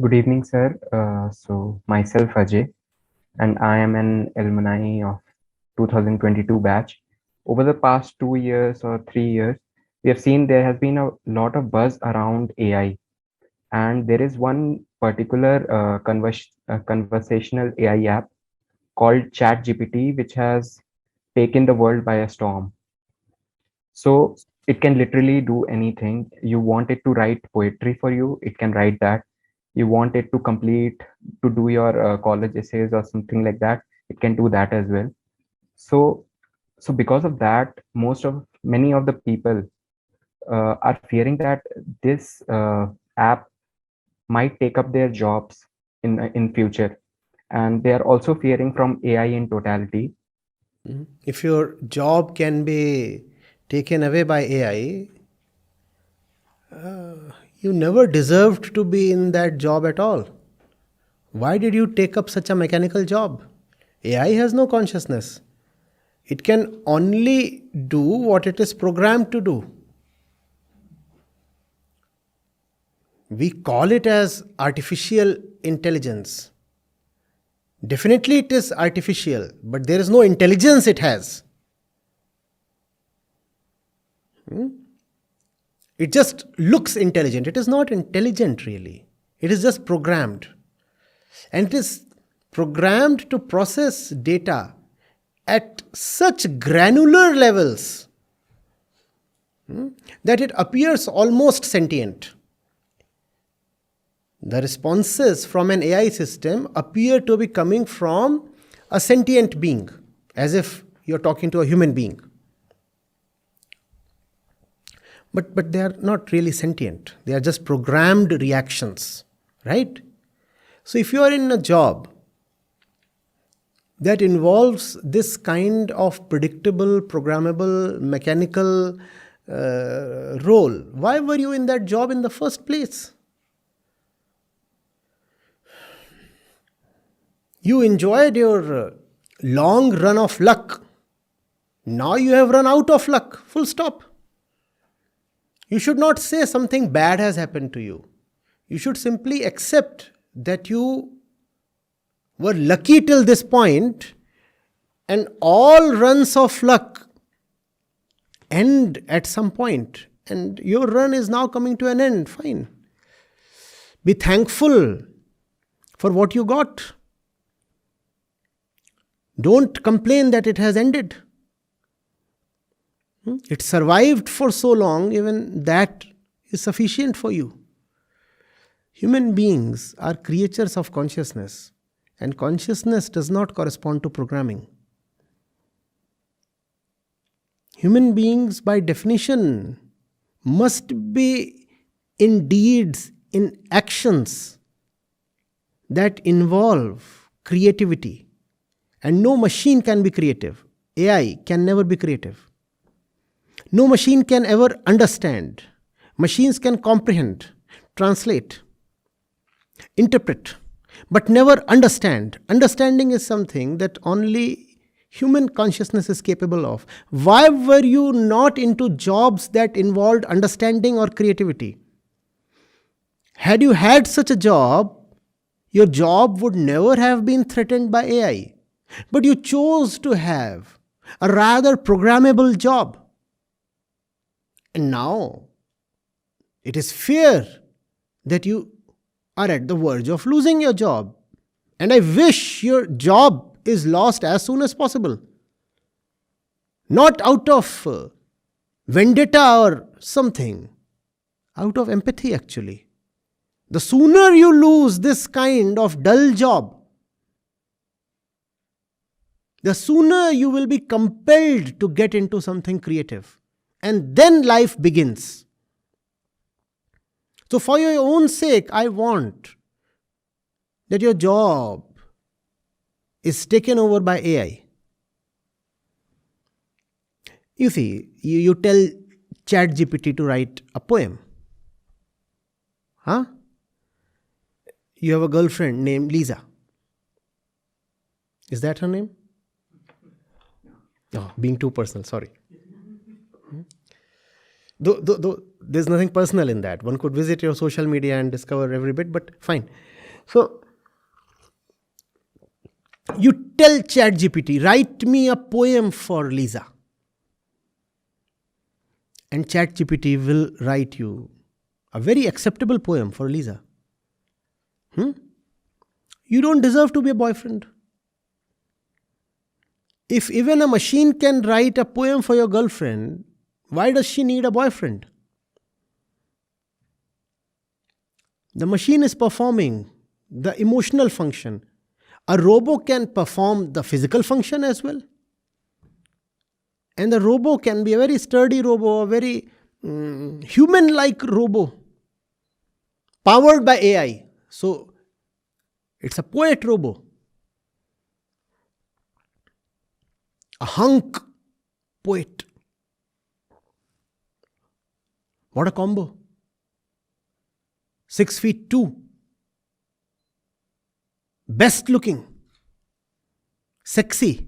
Good evening, sir. Myself Ajay, and I am an alumni of 2022 batch. Over the past 2 years or 3 years, we have seen there has been a lot of buzz around AI, and there is one particular conversational AI app called ChatGPT, which has taken the world by a storm. So it can literally do anything. You want it to write poetry for you, it can write that. You want it to complete, to do your college essays or something like that, it can do that as well. So, so because of that, many of the people are fearing that this app might take up their jobs in future, and they are also fearing from AI in totality. If your job can be taken away by AI, you never deserved to be in that job at all. Why did you take up such a mechanical job? AI has no consciousness. It can only do what it is programmed to do. We call it as artificial intelligence. Definitely it is artificial, but there is no intelligence it has. It just looks intelligent. It is not intelligent really. It is just programmed. And it is programmed to process data at such granular levels that it appears almost sentient. The responses from an AI system appear to be coming from a sentient being, as if you're talking to a human being. But they are not really sentient. They are just programmed reactions, right? So if you are in a job that involves this kind of predictable, programmable, mechanical role, why were you in that job in the first place? You enjoyed your long run of luck. Now you have run out of luck. Full stop. You should not say something bad has happened to you. You should simply accept that you were lucky till this point, and all runs of luck end at some point, and your run is now coming to an end. Fine. Be thankful for what you got. Don't complain that it has ended. It survived for so long, even that is sufficient for you. Human beings are creatures of consciousness, and consciousness does not correspond to programming. Human beings, by definition, must be in deeds, in actions that involve creativity. And no machine can be creative. AI can never be creative. No machine can ever understand. Machines can comprehend, translate, interpret, but never understand. Understanding is something that only human consciousness is capable of. Why were you not into jobs that involved understanding or creativity? Had you had such a job, your job would never have been threatened by AI. But you chose to have a rather programmable job. And now it is fear that you are at the verge of losing your job. And I wish your job is lost as soon as possible. Not out of vendetta or something, out of empathy actually. The sooner you lose this kind of dull job, the sooner you will be compelled to get into something creative. And then life begins. So for your own sake, I want that your job is taken over by AI. You see, you tell ChatGPT to write a poem. Huh? You have a girlfriend named Lisa. Is that her name? Oh, being too personal, sorry. Though there's nothing personal in that. One could visit your social media and discover every bit, but fine. So you tell ChatGPT, write me a poem for Lisa. And ChatGPT will write you a very acceptable poem for Lisa. You don't deserve to be a boyfriend. If even a machine can write a poem for your girlfriend, why does she need a boyfriend? The machine is performing the emotional function. A robo can perform the physical function as well. And the robo can be a very sturdy robo, a very human-like robo, powered by AI. So it's a poet robo. A hunk poet. What a combo. 6'2", best looking, sexy,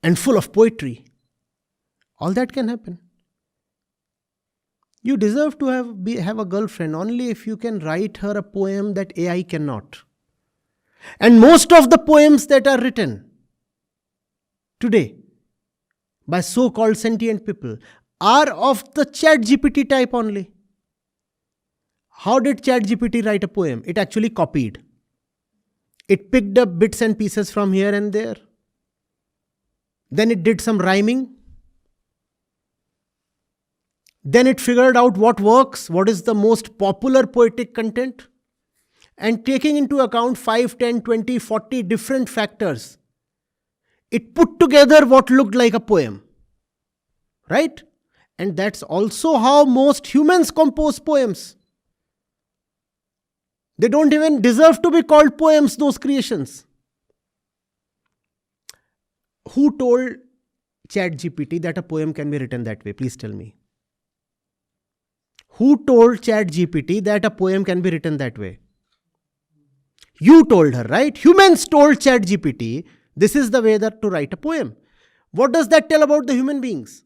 and full of poetry. All that can happen. You deserve to have a girlfriend only if you can write her a poem that AI cannot. And most of the poems that are written today by so-called sentient people are of the ChatGPT type only. How did ChatGPT write a poem? It actually copied. It picked up bits and pieces from here and there. Then it did some rhyming. Then it figured out what works, what is the most popular poetic content. And taking into account 5, 10, 20, 40 different factors, it put together what looked like a poem. Right? And that's also how most humans compose poems. They don't even deserve to be called poems, those creations. Who told ChatGPT that a poem can be written that way? Please tell me. Who told ChatGPT that a poem can be written that way? You told her, right? Humans told ChatGPT, this is the way that to write a poem. What does that tell about the human beings?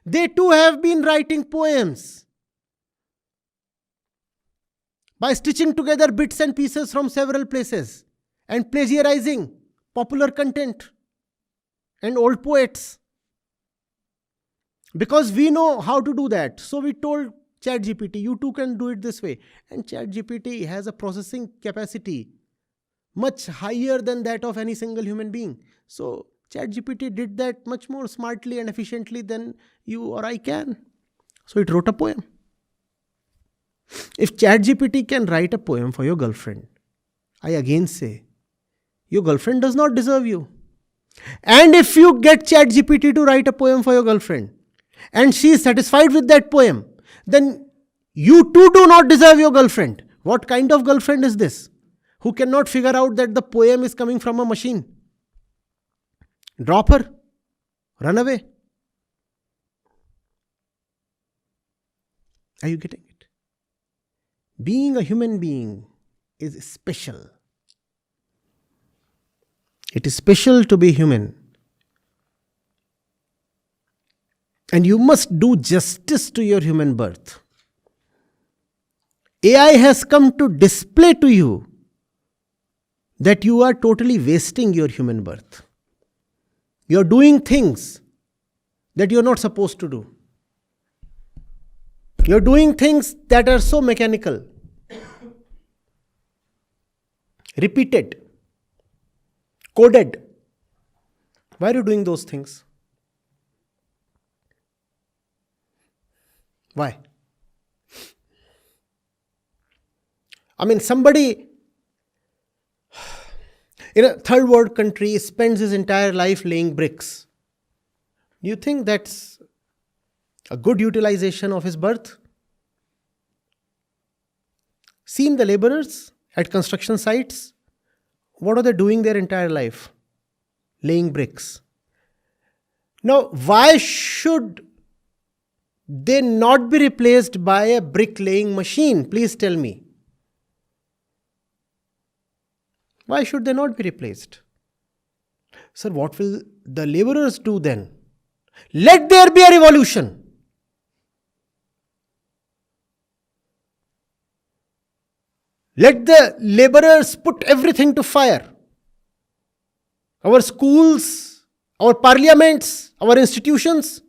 They too have been writing poems by stitching together bits and pieces from several places and plagiarizing popular content and old poets. Because we know how to do that. So we told ChatGPT, you too can do it this way. And ChatGPT has a processing capacity much higher than that of any single human being. So ChatGPT did that much more smartly and efficiently than you or I can. So it wrote a poem. If ChatGPT can write a poem for your girlfriend, I again say, your girlfriend does not deserve you. And if you get ChatGPT to write a poem for your girlfriend, and she is satisfied with that poem, then you too do not deserve your girlfriend. What kind of girlfriend is this? Who cannot figure out that the poem is coming from a machine? Drop her. Run away. Are you getting it? Being a human being is special. It is special to be human. And you must do justice to your human birth. AI has come to display to you that you are totally wasting your human birth. You are doing things that you are not supposed to do. You are doing things that are so mechanical, repeated, coded. Why are you doing those things? Why? I mean, somebody in a third world country spends his entire life laying bricks. Do you think that's a good utilization of his birth? Seen the laborers at construction sites? What are they doing their entire life? Laying bricks. Now, why should they not be replaced by a bricklaying machine? Please tell me. Why should they not be replaced? Sir, what will the laborers do then? Let there be a revolution. Let the laborers put everything to fire. Our schools, our parliaments, our institutions,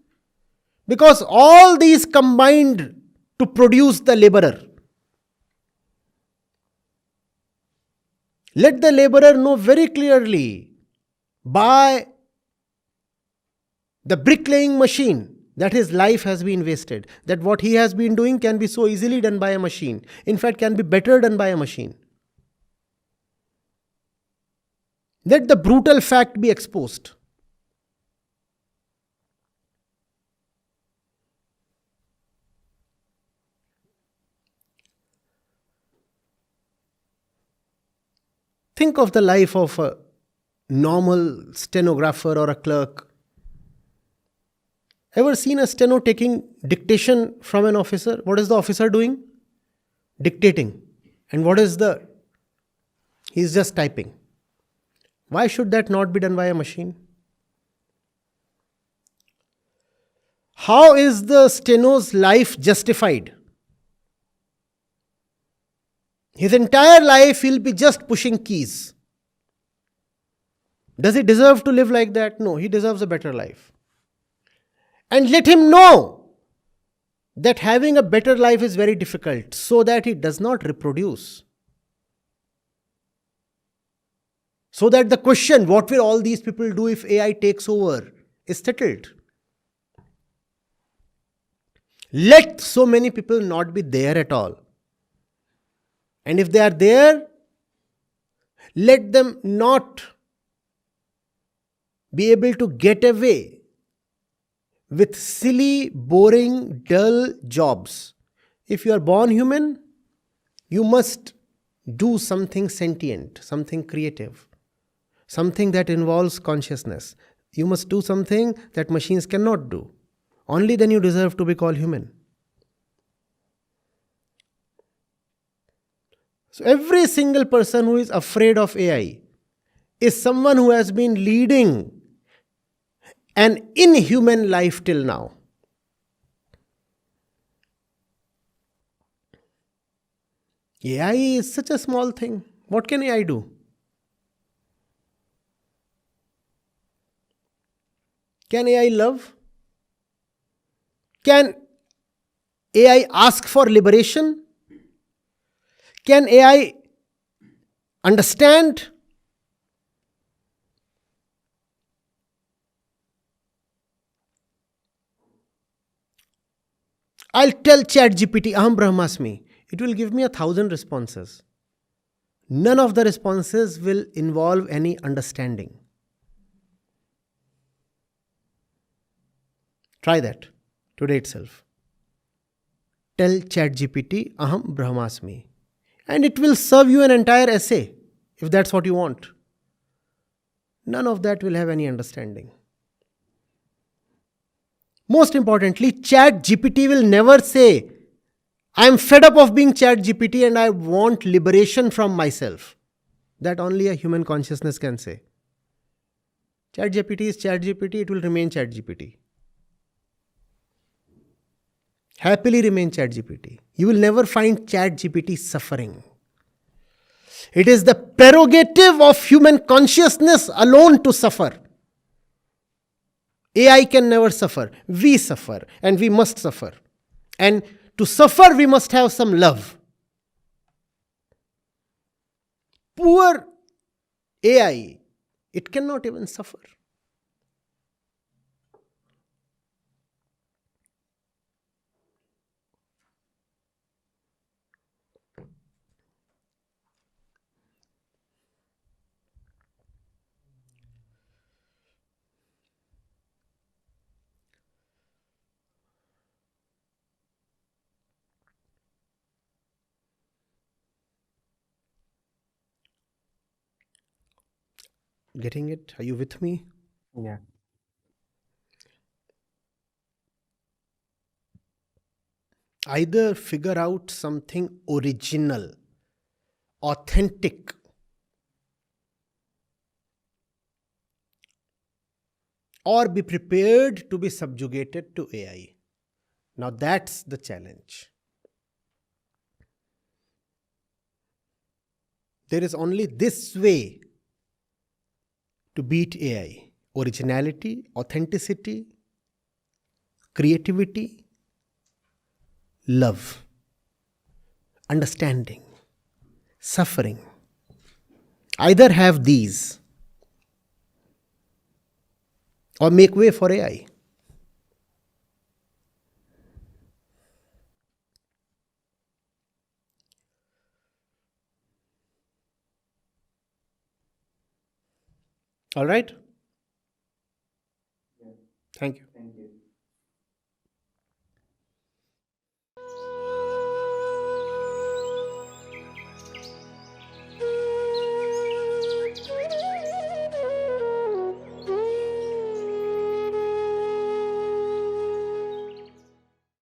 because all these combined to produce the laborer. Let the laborer know very clearly by the bricklaying machine that his life has been wasted, that what he has been doing can be so easily done by a machine. In fact, can be better done by a machine. Let the brutal fact be exposed. Think of the life of a normal stenographer or a clerk. Ever seen a steno taking dictation from an officer? What is the officer doing? Dictating. And what is the... He's just typing. Why should that not be done by a machine? How is the steno's life justified? His entire life he'll be just pushing keys. Does he deserve to live like that? No, he deserves a better life. And let him know that having a better life is very difficult, so that he does not reproduce. So that the question, what will all these people do if AI takes over, is settled. Let so many people not be there at all. And if they are there, let them not be able to get away with silly, boring, dull jobs. If you are born human, you must do something sentient, something creative, something that involves consciousness. You must do something that machines cannot do. Only then you deserve to be called human. So every single person who is afraid of AI is someone who has been leading an inhuman life till now. AI is such a small thing. What can AI do? Can AI love? Can AI ask for liberation? Can AI understand? I'll tell ChatGPT, Aham Brahmasmi. It will give me 1,000 responses. None of the responses will involve any understanding. Try that today itself. Tell ChatGPT, Aham Brahmasmi. And it will serve you an entire essay, if that's what you want. None of that will have any understanding. Most importantly, ChatGPT will never say, I am fed up of being ChatGPT and I want liberation from myself. That only a human consciousness can say. ChatGPT is ChatGPT, it will remain ChatGPT. Happily remain ChatGPT. You will never find ChatGPT suffering. It is the prerogative of human consciousness alone to suffer. AI can never suffer. We suffer and we must suffer. And to suffer, we must have some love. Poor AI, it cannot even suffer. Getting it? Are you with me? Yeah. Either figure out something original, authentic, or be prepared to be subjugated to AI. Now that's the challenge. There is only this way to beat AI: originality, authenticity, creativity, love, understanding, suffering. Either have these or make way for AI. All right? Thank you.